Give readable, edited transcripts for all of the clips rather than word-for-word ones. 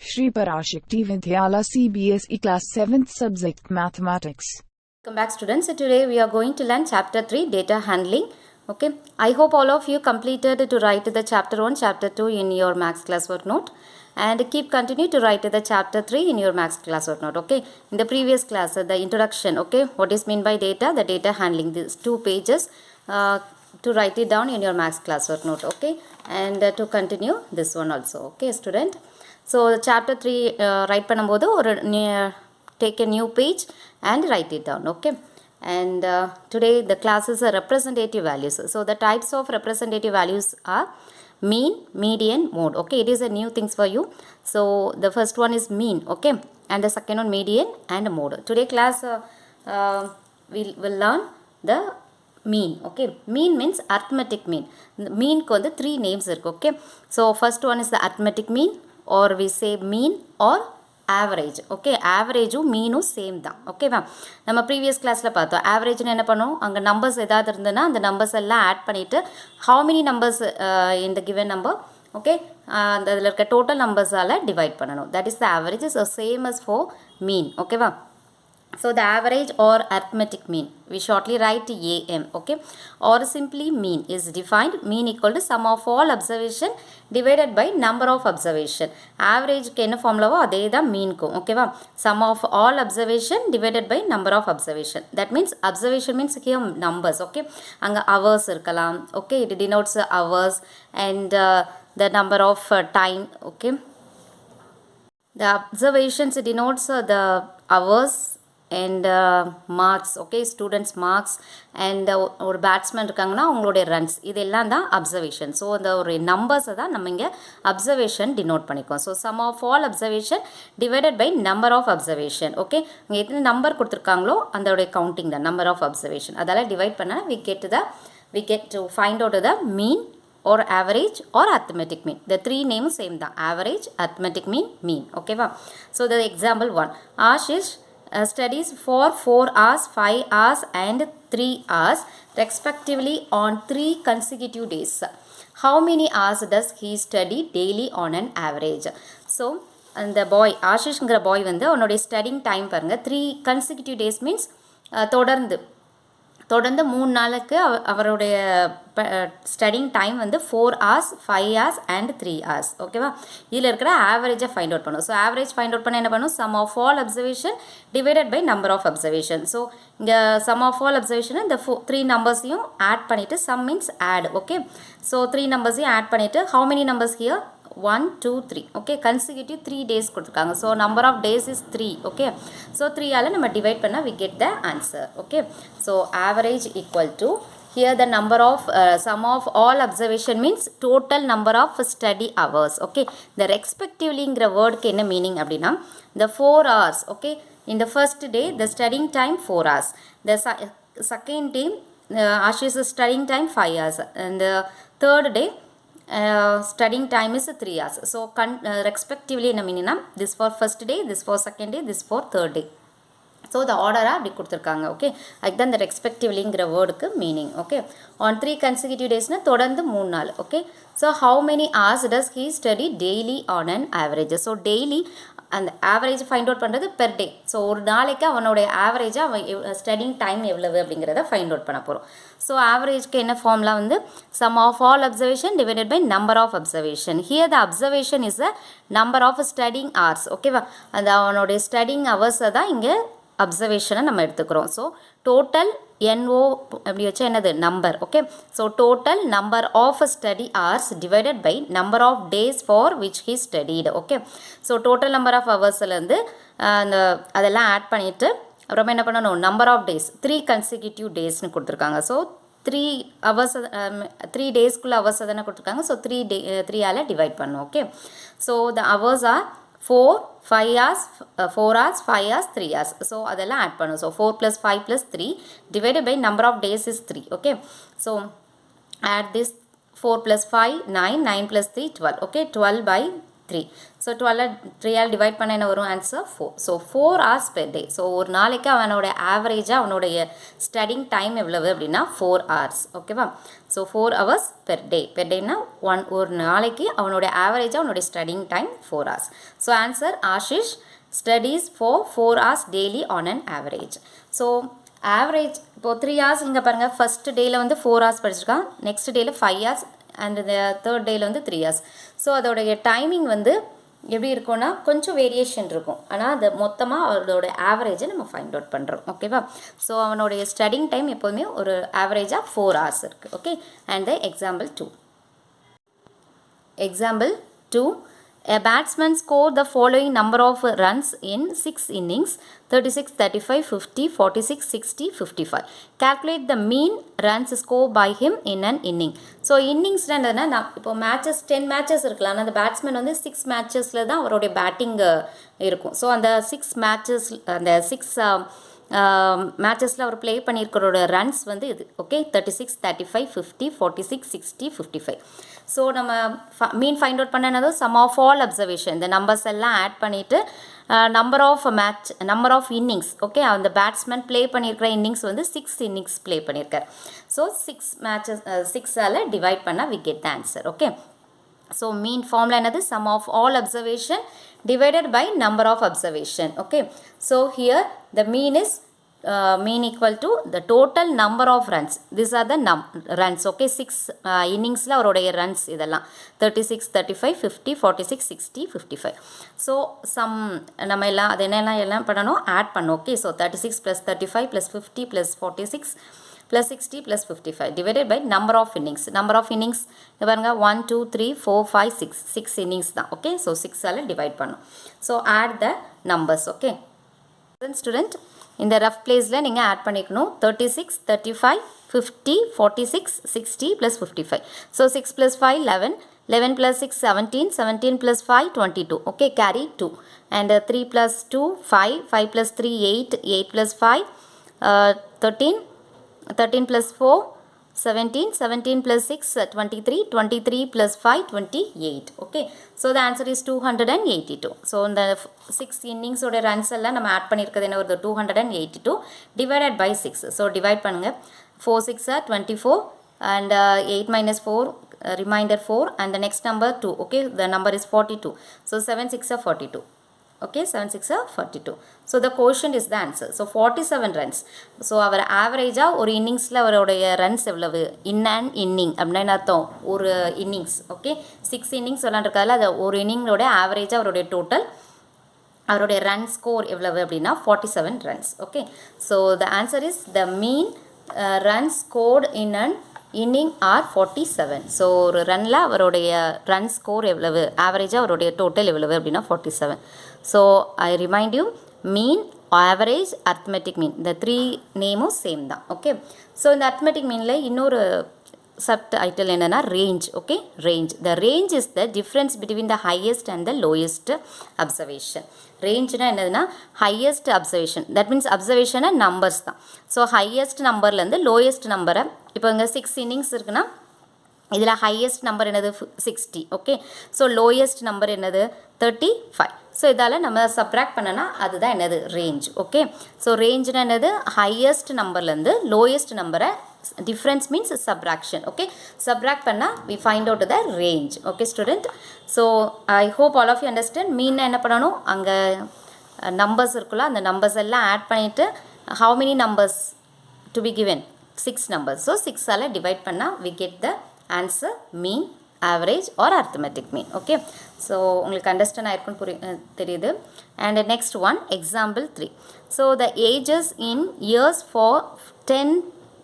Shri Parashakti Vidyala CBSE Class 7th Subject Mathematics. Welcome back students. So today we are going to learn chapter 3 data handling. Okay, I hope all of you completed to write the chapter 1, chapter 2 in your maths classwork note, and keep continue to write the chapter 3 in your maths classwork note. Okay, in the previous class the introduction, okay, what is mean by data, the data handling, these 2 pages to write it down in your maths classwork note. Okay, and to continue this one also. Okay student, so chapter 3 write பண்ணும்போது ஒரு take a new page and write it down. Okay, and today the class is representative values. So the types of representative values are mean, median, mode. Okay, it is a new things for you. So the first one is mean. Okay, and the second one median and mode. Today class we will learn the mean. Okay, mean means arithmetic mean. Mean ku வந்து 3 names irukku. Okay, so first one is the arithmetic mean, or we say mean or average. Okay, average-உம் மீனும் same தான். ஓகேவா, நம்ம previous கிளாஸில் பார்த்தோம். ஆவரேஜ்னு என்ன பண்ணும், அங்கே நம்பர்ஸ் ஏதாவது இருந்ததுன்னா அந்த நம்பர்ஸ் எல்லாம் ஆட் பண்ணிவிட்டு ஹவு மெனி நம்பர்ஸ் இந்த கிவன் நம்பர், ஓகே, அந்த அதில் இருக்க டோட்டல் நம்பர்ஸால் டிவைட் பண்ணணும். That is the average. So same as for mean. ஓகேவா, so the average or arithmetic mean, we shortly write AM. Okay, or simply mean is defined. Mean equal to sum of all observation divided by number of observation. Average க்கு என்ன ஃபார்முலாவோ அதே தான் மீனுக்கும். ஓகேவா, sum of all observation divided by number of observation. That means observation means here numbers. Okay, அங்கே hours இருக்கலாம். Okay, it denotes hours and the number of time. Okay, the observations denotes the hours and marks. Okay, students marks and ஒரு batsman இருக்காங்கன்னா அவங்களுடைய runs, இதெல்லாம் தான் observation. So அந்த ஒரு நம்பர்ஸை தான் நம்ம இங்கே அப்சர்வேஷன் டினோட் பண்ணிக்கோம். So sum of all observation divided by number of observation. Okay, இங்கே எத்தனை நம்பர் கொடுத்துருக்காங்களோ அதோடைய கவுண்டிங் தான் நம்பர் ஆஃப் அப்சர்வேஷன். அதால் டிவைட் பண்ணால் we get to find out the mean or average or arithmetic mean. The 3 names same தான், average, arithmetic mean, mean. ஓகேவா, so the example 1, Ashish studies for 4 hours, 5 hours and 3 hours respectively on 3 consecutive days. How many hours does he study daily on an average? So அந்த பாய் ஆஷிஷ்ங்கிற பாய் வந்து அவனுடைய studying time பாருங்கள், 3 consecutive days means தொடர்ந்து 3 நாளுக்கு அவருடைய studying time வந்து 4 hours, 5 hours and 3 hours. ஓகேவா, இதில் இருக்கிற ஆவரேஜை ஃபைண்ட் அவுட் பண்ணும். ஸோ ஆவரேஜ் ஃபைண்ட் அவுட் பண்ண என்ன பண்ணும், sum of all observation divided by number of observation. So இங்கே சம் ஆஃப் ஆல் அப்சர்வேஷன் இந்த 3 நம்பர்ஸையும் ஆட் பண்ணிவிட்டு sum means add. Okay, so 3 நம்பர்ஸையும் ஆட் பண்ணிவிட்டு how many numbers here 1 2 3. Okay, consecutive 3 days கொடுத்துருக்காங்க. So number of days is 3. Okay, so 3ஆல் நம்ம divide பண்ணால் we get the answer. Okay, so average equal to here the number of sum of all observation means total number of study hours. Okay, the respectivelyங்கிற வேர்டுக்கு என்ன meaning அப்படின்னா the 4 hours. Okay, in the first day the studying time 4 hours, the second day Ashish studying time 5 hours, and the third day studying time is 3 hours. So respectively என்ன மீனிங்னா this for first day, this for second day, this for third day. So the ஆர்டராக அப்படி கொடுத்துருக்காங்க. Okay, அதுக்கு தான் இந்த ரெஸ்பெக்டிவ்லிங்கிற வேர்டுக்கு meaning. Okay, on 3 consecutive daysனால் தொடர்ந்து 3 நாள். Okay, so how many hours does he study daily on an average? So daily அந்த ஆவரேஜ் ஃபைண்ட் அவுட் பண்ணுறது பெர் டே. ஸோ ஒரு நாளைக்கு அவனுடைய ஆவரேஜாக அவன் ஸ்டடிங் டைம் எவ்வளவு அப்படிங்கிறத ஃபைண்ட் அவுட் பண்ண போகிறோம். ஸோ ஆவரேஜ்க்கு என்ன ஃபார்முலா வந்து sum of all observation divided by number of observation. Here the observation is a number of studying hours. ஓகேவா, அந்த அவனுடைய ஸ்டடிங் ஹவர்ஸை தான் இங்கே அப்சர்வேஷனை நம்ம எடுத்துக்கிறோம். ஸோ டோட்டல் NO அப்படி வச்சா என்னது number. Okay, so total number of study hours divided by number of days for which he studied. Okay, so total number of ஹவர்ஸ்லேருந்து அந்த அதெல்லாம் ஆட் பண்ணிவிட்டு அப்புறமா என்ன பண்ணணும், நம்பர் ஆஃப் டேஸ் 3 consecutive daysனு கொடுத்துருக்காங்க. ஸோ 3 hours 3 daysக்குள்ளே ஹவர்ஸ் தானே கொடுத்துருக்காங்க. ஸோ 3ஆல் டிவைட் பண்ணணும். Okay, so the hours are 4 5 hours 4 hours 5 hours 3 hours. So அதெல்லாம் ஆட் பண்ணும். So 4 + 5 + 3 divided by number of days is 3. Okay, so add this 4 + 5 9 9 + 3 12. Okay, 12 by 3. So 12 3ஆல் divide பண்ண என்ன வரும் answer 4. So 4 hours per day. So ஒரு நாளைக்கு அவனோட ஆவரேஜாக அவனுடைய ஸ்டடிங் டைம் எவ்வளவு அப்படின்னா 4 hours. ஓகேவா? So 4 hours per day. per dayனா ஒரு நாளைக்கு அவனோட ஆவரேஜாக அவனுடைய studying time 4 hours. So answer Ashish studies for 4 hours daily on an average. So average இப்போது 3 hours இங்கே பாருங்கள், ஃபஸ்ட் டேயில் வந்து 4 hours படிச்சிருக்கான், நெக்ஸ்ட் டேயில் 5 hours அண்ட் தேர்ட் டேயில் வந்து 3 hours. ஸோ அதோடைய டைமிங் வந்து எப்படி இருக்கும்னா கொஞ்சம் வேரியேஷன் இருக்கும், ஆனால் அது மொத்தமாக அவரோட ஆவரேஜை நம்ம ஃபைண்ட் அவுட் பண்ணுறோம். ஓகேவா? ஸோ அவனுடைய ஸ்டடிங் டைம் எப்போதுமே ஒரு ஆவரேஜாக 4 hours இருக்குது. Okay, and the example 2. Example 2. A batsman scored the following number of runs in 6 innings: 36, 35, 50, 46, 60, 55. Calculate the mean runs scored by him in an inning. So இன்னிங்ஸில் என்னதுன்னா, இப்போ மேட்சஸ் 10 மேட்சஸ் இருக்கலாம், ஆனால் அந்த பேட்ஸ்மேன் வந்து 6 மேட்சஸில் தான் அவருடைய பேட்டிங் இருக்கும். ஸோ அந்த 6 மேட்சஸ், அந்த 6 மேட்சஸில் அவர் ப்ளே பண்ணியிருக்கிறோட ரன்ஸ் வந்து இது. ஓகே, 36, 35, 50, 46, 60, 55. ஸோ நம்ம மீன் ஃபைண்ட் அவுட் பண்ணது சம் ஆஃப் ஆல் அப்சர்வேஷன், இந்த நம்பர்ஸ் எல்லாம் ஆட் பண்ணிவிட்டு நம்பர் ஆஃப் இன்னிங்ஸ். ஓகே, அந்த பேட்ஸ்மேன் ப்ளே பண்ணியிருக்கிற இன்னிங்ஸ் வந்து 6 இன்னிங்ஸ் ப்ளே பண்ணியிருக்கார். ஸோ 6 மேட்சஸ் 6ஆல் டிவைட் பண்ணால் we get the answer. Okay, so mean formula என்னது? Sum of all observation divided by number of observation. Okay, so here the mean is mean equal to the total number of runs. These are the runs. Okay, 6 innings la அவருடைய runs இதெல்லாம் 36, 35, 50, 46, 60, 55. so some நம்ம எல்லாம் அது என்னெல்லாம் பண்ணணும், add பண்ணணும். Okay, so 36 plus 35 plus 50 plus 46 plus 60 plus 55 divided by number of innings. Number of innings பாருங்க 1 2 3 4 5 6 innings தான். ஓகே, ஸோ 6ஆல் டிவைட் பண்ணும். So add the numbers. Okay student, இந்த ரஃப் பிளேஸில் நீங்கள் ஆட் பண்ணிக்கணும். 36, 35, 50, 46, 60 plus 55. So 6 plus 5 11, 11 plus 6 17, 17 plus 5 22. Okay, carry 2 and 3 plus 2 5, 5 plus 3 8, 8 plus 5 13, 13 plus 4 17, 17 plus 6 23, 23 plus 5 28. Okay, so the answer is 282. so இந்த 6 innings ஓட runs எல்லாம் நம்ம add பண்ணியிருக்கிறது என்ன வருது? 282 divided by 6. so divide பண்ணுங்க. 4 6 are 24 and 8 minus 4 remainder 4 and the next number 2. okay, the number is 42. so 7 6 are 42. okay, 7 6 are 42. so the quotient is the answer. so 47 runs. so our average ஒரு இன்னிங்ஸில் அவருடைய runs எவ்வளவு? இன் and inning அப்படின்னு அர்த்தம், ஒரு innings. Okay, 6 innings விளாண்டுருக்காதுல, அது ஒரு இன்னிங்கோட ஆவரேஜாக அவருடைய டோட்டல் அவருடைய ரன் ஸ்கோர் எவ்வளவு அப்படின்னா 47 runs. Okay, so the answer is the mean run scored in and inning are 47. So ஒரு ரனில் அவருடைய ரன் ஸ்கோர் எவ்வளவு, ஆவரேஜாக அவருடைய டோட்டல் எவ்வளவு அப்படின்னா 47. So I remind you, mean, average, arithmetic mean, இந்த 3 நேமும் சேம் தான். ஓகே, ஸோ இந்த அர்த்மெட்டிக் மீனில் இன்னொரு சப் டைட்டில் என்னென்னா range. Okay, range. The range is the difference between the highest and the lowest observation. ரேஞ்சுனா என்னதுன்னா ஹையஸ்ட் அப்சர்வேஷன், தட் மீன்ஸ் அப்சர்வேஷனை நம்பர்ஸ் தான். ஸோ ஹையஸ்ட் நம்பர்லேருந்து லோயஸ்ட் நம்பரை, இப்போ இங்கே 6 இன்னிங்ஸ் இருக்குன்னா இதில் ஹையஸ்ட் நம்பர் என்னது 60. ஓகே, ஸோ லோயஸ்ட் நம்பர் என்னது 35. ஸோ இதால் நம்ம சப்ராக்ட் பண்ணனா அதுதான் என்னது ரேஞ்ச். ஓகே, ஸோ ரேஞ்சுனா என்னது ஹையஸ்ட் நம்பர்லேருந்து லோயஸ்ட் நம்பரை, difference means subtraction. Okay, subtract பண்ணால் we find out the range. Okay student, so I hope all of you understand. Mean என்ன பண்ணணும், அங்கே நம்பர்ஸ் இருக்குல்ல, அந்த நம்பர்ஸ் எல்லாம் ஆட் பண்ணிவிட்டு how many numbers to be given? 6 numbers. So 6ஆல் divide பண்ணால் we get the answer mean, average or arithmetic mean. Okay, so உங்களுக்கு அண்டர்ஸ்டாண்ட் ஆயிருக்குன்னு தெரியுது. And next one, example 3. So the ages in years for 10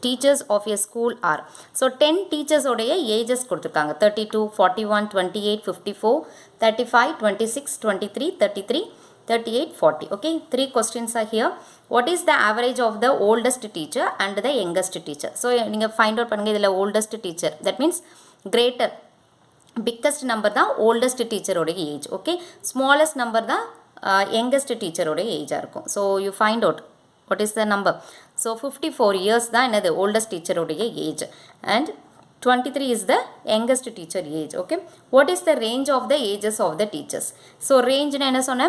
teachers of a school are. So 10 டீச்சர்ஸோடைய ages கொடுத்துருக்காங்க. 32, 41, 28, 54, 35, 26, 23, 33, 38, 40. Okay, 3 questions are here. What is the average of the oldest teacher and the youngest teacher? So நீங்கள் find out பண்ணுங்க. இதில் oldest teacher, that means greater, biggest number தான் oldest teacher ஓட age. Okay, smallest number தான் youngest teacher ஓட ஏஜாக இருக்கும். So you find out what is the number. So 54 years தான் என்னது oldest teacher உடைய age, and 23 is the youngest teacher age. Okay, what is the range of the ages of the teachers? So range na enna sonna,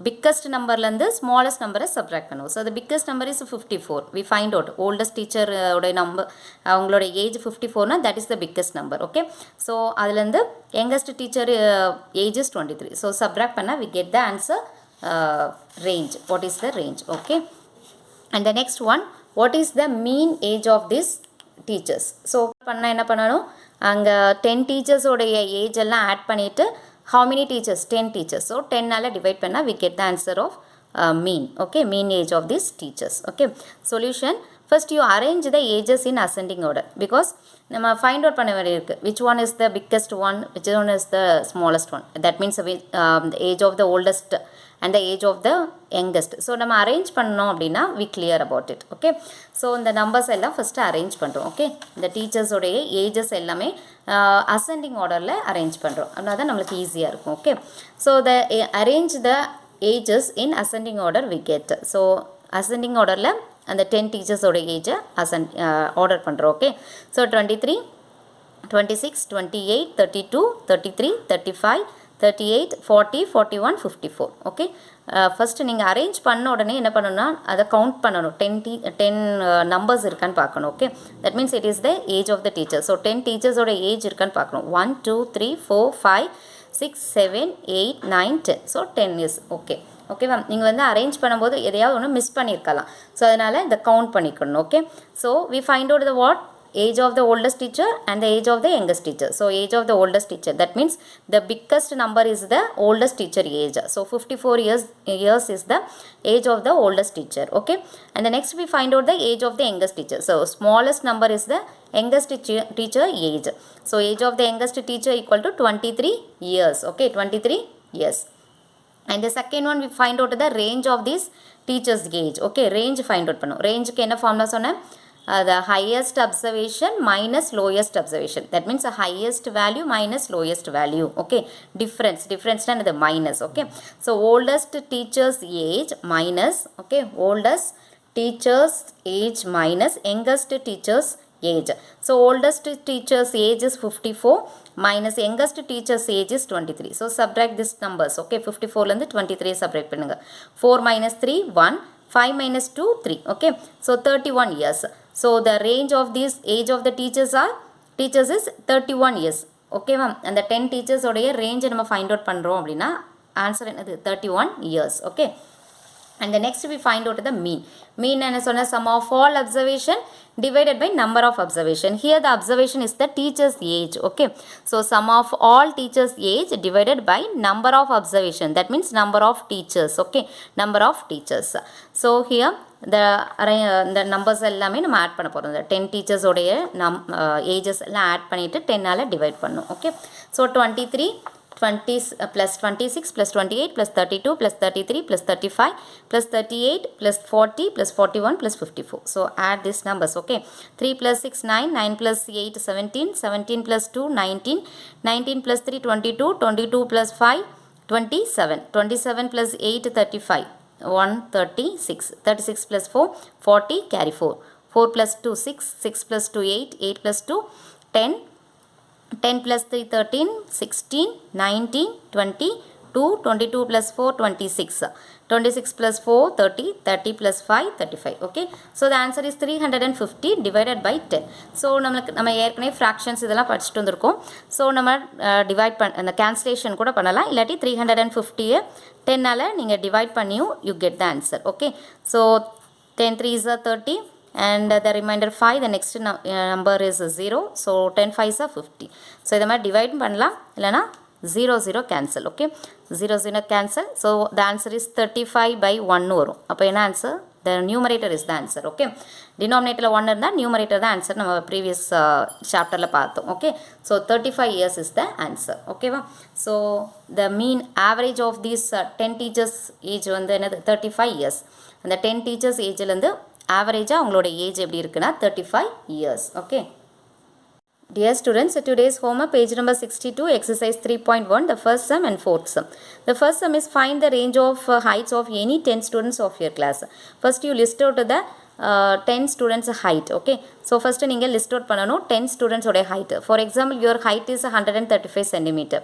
biggest number la irundhu smallest number subtract பண்ணுவோம். So the biggest number is 54. We find out oldest teacher oda number avangaloda age 54 na, that is the biggest number. Okay, so adula irundhu youngest teacher age is 23. So subtract panna we get the answer range. What is the range? Okay, and the next one, what is the mean age of this teachers? So பண்ணா என்ன பண்ணணும், அங்கே 10 teachers உடைய age எல்லாம் add பண்ணிவிட்டு how many teachers, 10 teachers, so 10 நால divide பண்ணால் we get the answer of mean. Okay, mean age of these teachers. Okay, solution, first you arrange the ages in ascending order because நம்ம find out பண்ண வேண்டியிருக்கு which one is the biggest one, which one is the smallest one. That means the age of the oldest and the age of the youngest. So நம்ம arrange பண்ணோம் அப்படின்னா we clear about it. Okay, so இந்த numbers எல்லாம் first arrange பண்ணுறோம். Okay, இந்த டீச்சர்ஸோடைய ages எல்லாமே ascending ஆர்டரில் அரேஞ்ச் பண்ணுறோம், அப்படின்னா தான் நம்மளுக்கு ஈஸியாக இருக்கும். Okay, so the arrange the ages in ascending order we get. So ascending ஆர்டரில் அந்த 10 டீச்சர்ஸோட ஏஜை ஆர்டர் பண்ணுறோம். Okay, so 23, 26, 28, 32, 33, 35, 38, 40, 41, 54. ஓகே, ஃபஸ்ட்டு நீங்கள் அரேஞ்ச் பண்ண உடனே என்ன பண்ணணும்னா அதை கவுண்ட் பண்ணணும். 10 நம்பர்ஸ் இருக்கான்னு பார்க்கணும். Okay, that means it is the age of the teacher. So 10 டீச்சர்ஸோட ஏஜ் இருக்கான்னு பார்க்கணும். 1, 2, 3, 4, 5, 6, 7, 8, 9, 10. So 10 years. ஓகே, ஓகேவா, நீங்கள் வந்து அரேஞ்ச் பண்ணும்போது எதையாவது ஒன்று மிஸ் பண்ணியிருக்கலாம். ஸோ அதனால் இதை கவுண்ட் பண்ணிக்கணும். Okay, so we find out the what age of the oldest teacher and the age of the youngest teacher. So age of the oldest teacher, that means the biggest number is the oldest teacher age. So 54 years is the age of the oldest teacher. Okay, and the next we find out the age of the youngest teacher. So smallest number is the youngest teacher age. So age of the youngest teacher equal to 23 years. Okay, 23 years. And the second one we find out the range of this teacher's age. Okay, range find out பண்ணும். rangeக்கு என்ன formula சொன்னேன், the highest observation minus lowest observation. That means the highest value minus lowest value. Okay, difference and the minus. Okay, so oldest teacher's age minus, okay, oldest teacher's age minus youngest teacher's age. So oldest teacher's age is 54 minus youngest teacher's age is 23. So subtract these numbers. Okay, 54 ல இருந்து 23 subtract பண்ணுங்க. 4 minus 3 1, 5 minus 2 3. Okay, so 31 years. So the range of this age of the teachers is 31 years. Okay ma'am, and the 10 teachers உடைய range நம்ம find out பண்ணுறோம் அப்படின்னா answer என்னது 31 years. Okay, and the next we find out the mean. Mean என்ன சொன்ன, sum of all observation divided by number of observation. Here the observation is the teacher's age. Okay, so sum of all teachers age divided by number of observation, that means number of teachers. Okay, number of teachers. So here the numbers எல்லாமே நம்ம add பண்ண போகிறோம். இந்த 10 teachers உடைய ages எல்லாம் add பண்ணிவிட்டு 10ஆல் divide பண்ணணும். Okay, so 23 20 plus 26 plus 28 plus 32 plus 33 plus 35 plus 38 plus 40 plus 41 plus 54. So add these numbers. Okay, 3 plus 6 9, 9 plus 8 17, 17 plus 2 19, 19 plus 3 22, 22 plus 5 27, 27 plus 8 35, 136, 36 plus 4 40, carry 4, 4 plus 2 6, 6 plus 2 8, 8 plus 2 10, 10 plus 3 13, 16, 19, 20, 2, 22 plus 4 26, 26 plus 4 30, 30 plus 5 35. Okay, so the answer is 350 divided by 10. So நம்ம ஏற்கனவே fractions இதெல்லாம் படிச்சுட்டு வந்திருக்கோம். So நம்ம divide அந்த cancellation கூட பண்ணலாம், இல்லாட்டி 350 10ஆல் நீங்கள் டிவைட் பண்ணியும் you get the answer. Okay, so 10 3 is 30 and the remainder 5, the next number is 0, so 10 5s are 50. so இதை மாதிரி டிவைட் பண்ணலாம், இல்லைனா 0 0 cancel. Okay, 0 0 cancel, so the answer is 35 by 1 வரும். அப்போ என்ன answer, the numerator is the answer. Okay, denominator 1 இருந்தால் numerator தான் answer, நம்ம ப்ரீவியஸ் சாப்டரில் பார்த்தோம். Okay, so 35 years is the answer. ஓகேவா, so the mean average of these 10 teachers age வந்து என்னது 35 years. அந்த 10 teachers ageலேருந்து ஆவரேஜாக உங்களோட ஏஜ் எப்படி இருக்குன்னா 35 years. Okay, dear students, today's homework page number 62, exercise 3.1, the first sum and fourth sum. The first sum is find the range of heights of any 10 students of your class. First you list out the 10 students height. Okay, so first நீங்கள் list out பண்ணணும் 10 ஸ்டூடெண்ட்ஸோடைய height. For example your height is 135 centimetre.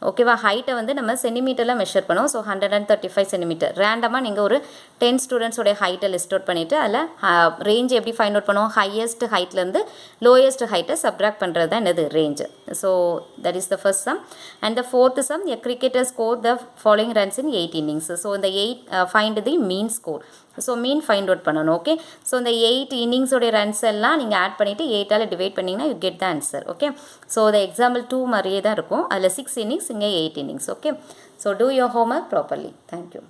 ஓகேவா, ஹைட்டை வந்து நம்ம சென்டிமீட்டரில் measure பண்ணுவோம். So 135 centimetre. ரேண்டமாக நீங்கள் ஒரு 10 ஸ்டூடெண்ட்ஸோடைய ஹைட்டை லிஸ்ட் அவுட் பண்ணிவிட்டு அதில் ரேஞ்ச் எப்படி ஃபைண்ட் அவுட் பண்ணுவோம், ஹையஸ்ட் ஹைட்லேருந்து லோயஸ்ட் ஹைட்டை சப்ராக்ட் பண்ணுறது தான் என்னது range. So that is the first sum. And the fourth some, a cricketer score the following runs in 8 innings. So இந்த 8 ஃபைண்ட் தி மீன் ஸ்கோர். ஸோ மீன் find out பண்ணணும். Okay, so இந்த 8 இன்னிங்ஸோடைய runs எல்லாம் நீங்கள் add பண்ணிவிட்டு 8ஆல் டிவைட் பண்ணிங்கன்னா you get the answer. Okay, so the example 2 மாதிரியே தான் இருக்கும். அதில் 6 இன்னிங்ஸ், இங்கே 8 innings. Okay, so two your homework properly. Thank you.